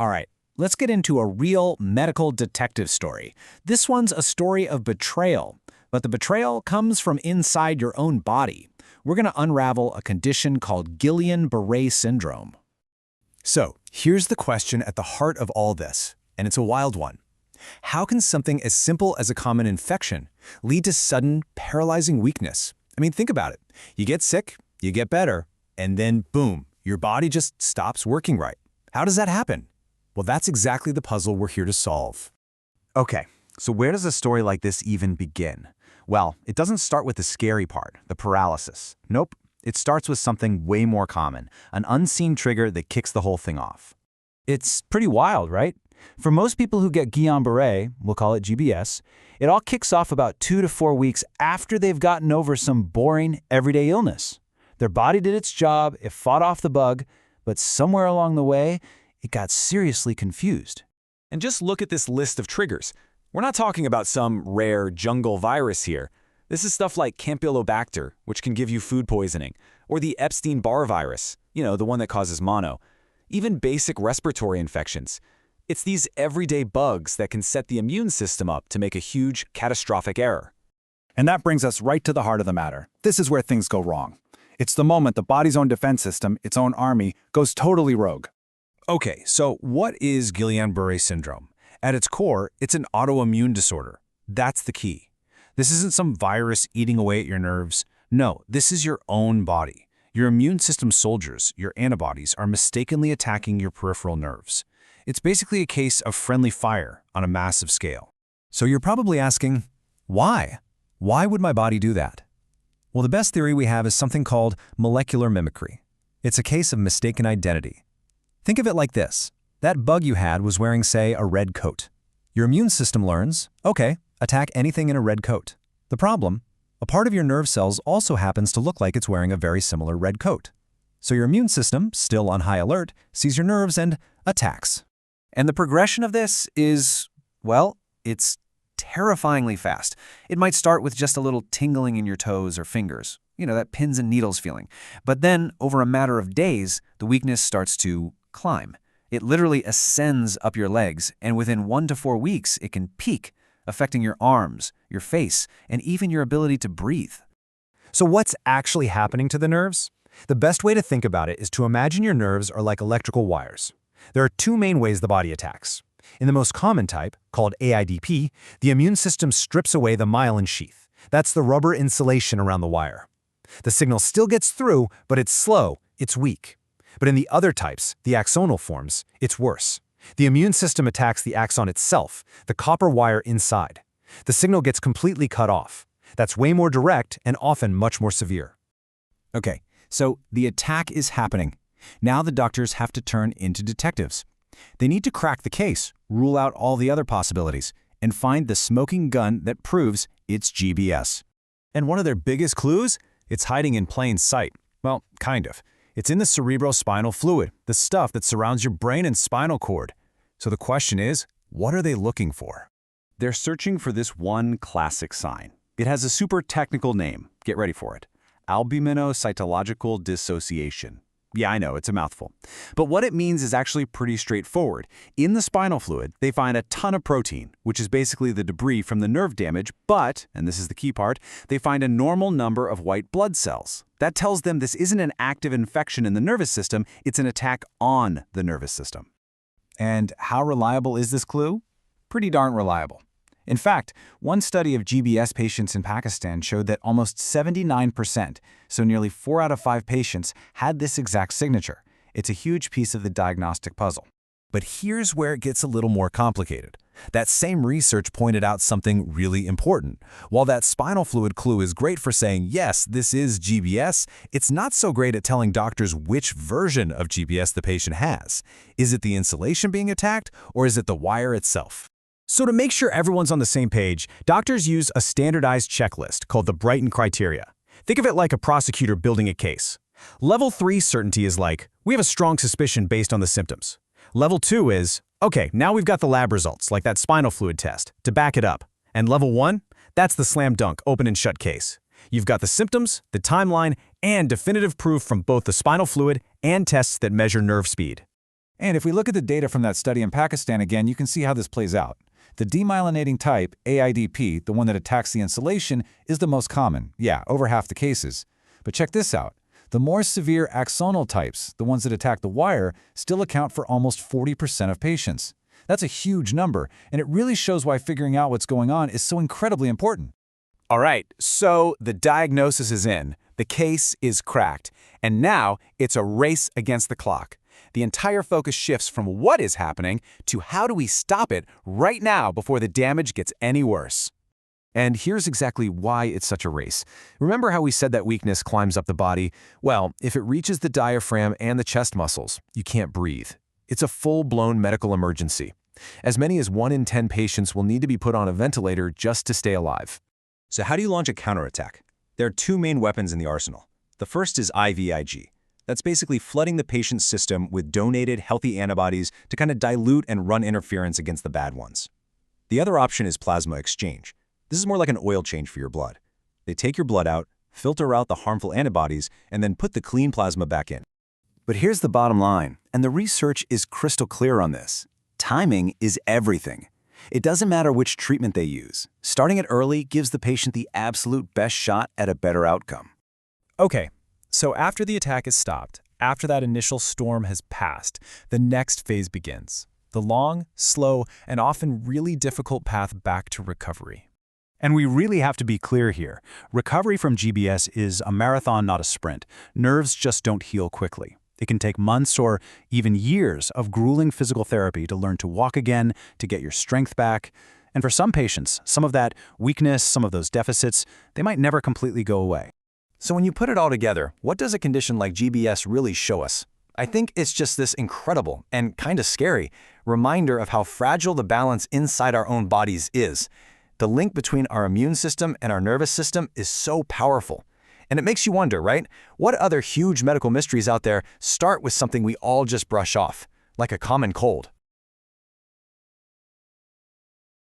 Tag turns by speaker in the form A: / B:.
A: All right, let's get into a real medical detective story. This one's a story of betrayal, but the betrayal comes from inside your own body. We're going to unravel a condition called Guillain-Barre syndrome.
B: So, here's the question at the heart of all this, and it's a wild one. How can something as simple as a common infection lead to sudden, paralyzing weakness? I mean, think about it. You get sick, you get better, and then boom, your body just stops working right. How does that happen? Well, that's exactly the puzzle we're here to solve. Okay, so where does a story like this even begin? Well, it doesn't start with the scary part, the paralysis. Nope, it starts with something way more common, an unseen trigger that kicks the whole thing off. It's pretty wild, right? For most people who get Guillain-Barre, we'll call it GBS, it all kicks off about 2 to 4 weeks after they've gotten over some boring, everyday illness. Their body did its job, it fought off the bug, but somewhere along the way, it got seriously confused. And just look at this list of triggers. We're not talking about some rare jungle virus here. This is stuff like Campylobacter, which can give you food poisoning, or the Epstein-Barr virus, the one that causes mono. Even basic respiratory infections. It's these everyday bugs that can set the immune system up to make a huge, catastrophic error.
C: And that brings us right to the heart of the matter. This is where things go wrong. It's the moment the body's own defense system, its own army, goes totally rogue.
B: Okay, so what is Guillain-Barre syndrome? At its core, it's an autoimmune disorder. That's the key. This isn't some virus eating away at your nerves. No, this is your own body. Your immune system soldiers, your antibodies, are mistakenly attacking your peripheral nerves. It's basically a case of friendly fire on a massive scale. So you're probably asking, why? Why would my body do that? Well, the best theory we have is something called molecular mimicry. It's a case of mistaken identity. Think of it like this. That bug you had was wearing, say, a red coat. Your immune system learns, okay, attack anything in a red coat. The problem? A part of your nerve cells also happens to look like it's wearing a very similar red coat. So your immune system, still on high alert, sees your nerves and attacks. And the progression of this is, well, it's terrifyingly fast. It might start with just a little tingling in your toes or fingers, that pins and needles feeling. But then, over a matter of days, the weakness starts to climb. It literally ascends up your legs, and within 1 to 4 weeks, it can peak, affecting your arms, your face, and even your ability to breathe. So what's actually happening to the nerves? The best way to think about it is to imagine your nerves are like electrical wires. There are 2 main ways the body attacks. In the most common type, called AIDP, the immune system strips away the myelin sheath. That's the rubber insulation around the wire. The signal still gets through, but it's slow, it's weak. But in the other types, the axonal forms, it's worse. The immune system attacks the axon itself, the copper wire inside. The signal gets completely cut off. That's way more direct and often much more severe. Okay, so the attack is happening. Now the doctors have to turn into detectives. They need to crack the case, rule out all the other possibilities, and find the smoking gun that proves it's GBS. And one of their biggest clues? It's hiding in plain sight. Well, kind of. It's in the cerebrospinal fluid, the stuff that surrounds your brain and spinal cord. So the question is, what are they looking for? They're searching for this one classic sign. It has a super technical name. Get ready for it. Albuminocytological dissociation. Yeah, I know, it's a mouthful. But what it means is actually pretty straightforward. In the spinal fluid, they find a ton of protein, which is basically the debris from the nerve damage, but, and this is the key part, they find a normal number of white blood cells. That tells them this isn't an active infection in the nervous system, it's an attack on the nervous system. And how reliable is this clue? Pretty darn reliable. In fact, one study of GBS patients in Pakistan showed that almost 79%, so nearly 4 out of 5 patients, had this exact signature. It's a huge piece of the diagnostic puzzle. But here's where it gets a little more complicated. That same research pointed out something really important. While that spinal fluid clue is great for saying, yes, this is GBS, it's not so great at telling doctors which version of GBS the patient has. Is it the insulation being attacked, or is it the wire itself? So to make sure everyone's on the same page, doctors use a standardized checklist called the Brighton criteria. Think of it like a prosecutor building a case. Level 3 certainty is like, we have a strong suspicion based on the symptoms. Level 2 is, okay, now we've got the lab results, like that spinal fluid test, to back it up. And level 1, that's the slam dunk, open and shut case. You've got the symptoms, the timeline, and definitive proof from both the spinal fluid and tests that measure nerve speed.
C: And if we look at the data from that study in Pakistan again, you can see how this plays out. The demyelinating type, AIDP, the one that attacks the insulation, is the most common. Yeah, over half the cases. But check this out. The more severe axonal types, the ones that attack the wire, still account for almost 40% of patients. That's a huge number, and it really shows why figuring out what's going on is so incredibly important.
B: All right, so the diagnosis is in, the case is cracked, and now it's a race against the clock. The entire focus shifts from what is happening to how do we stop it right now before the damage gets any worse. And here's exactly why it's such a race. Remember how we said that weakness climbs up the body? Well, if it reaches the diaphragm and the chest muscles, you can't breathe. It's a full-blown medical emergency. As many as 1 in 10 patients will need to be put on a ventilator just to stay alive.
D: So how do you launch a counterattack? There are 2 main weapons in the arsenal. The first is IVIG. That's basically flooding the patient's system with donated healthy antibodies to kind of dilute and run interference against the bad ones. The other option is plasma exchange. This is more like an oil change for your blood. They take your blood out, filter out the harmful antibodies, and then put the clean plasma back in.
B: But here's the bottom line, and the research is crystal clear on this. Timing is everything. It doesn't matter which treatment they use. Starting it early gives the patient the absolute best shot at a better outcome.
E: Okay, so after the attack is stopped, after that initial storm has passed, the next phase begins. The long, slow, and often really difficult path back to recovery.
C: And we really have to be clear here. Recovery from GBS is a marathon, not a sprint. Nerves just don't heal quickly. It can take months or even years of grueling physical therapy to learn to walk again, to get your strength back. And for some patients, some of that weakness, some of those deficits, they might never completely go away.
B: So when you put it all together, what does a condition like GBS really show us? I think it's just this incredible and kind of scary reminder of how fragile the balance inside our own bodies is. The link between our immune system and our nervous system is so powerful. And it makes you wonder, right? What other huge medical mysteries out there start with something we all just brush off, like a common cold?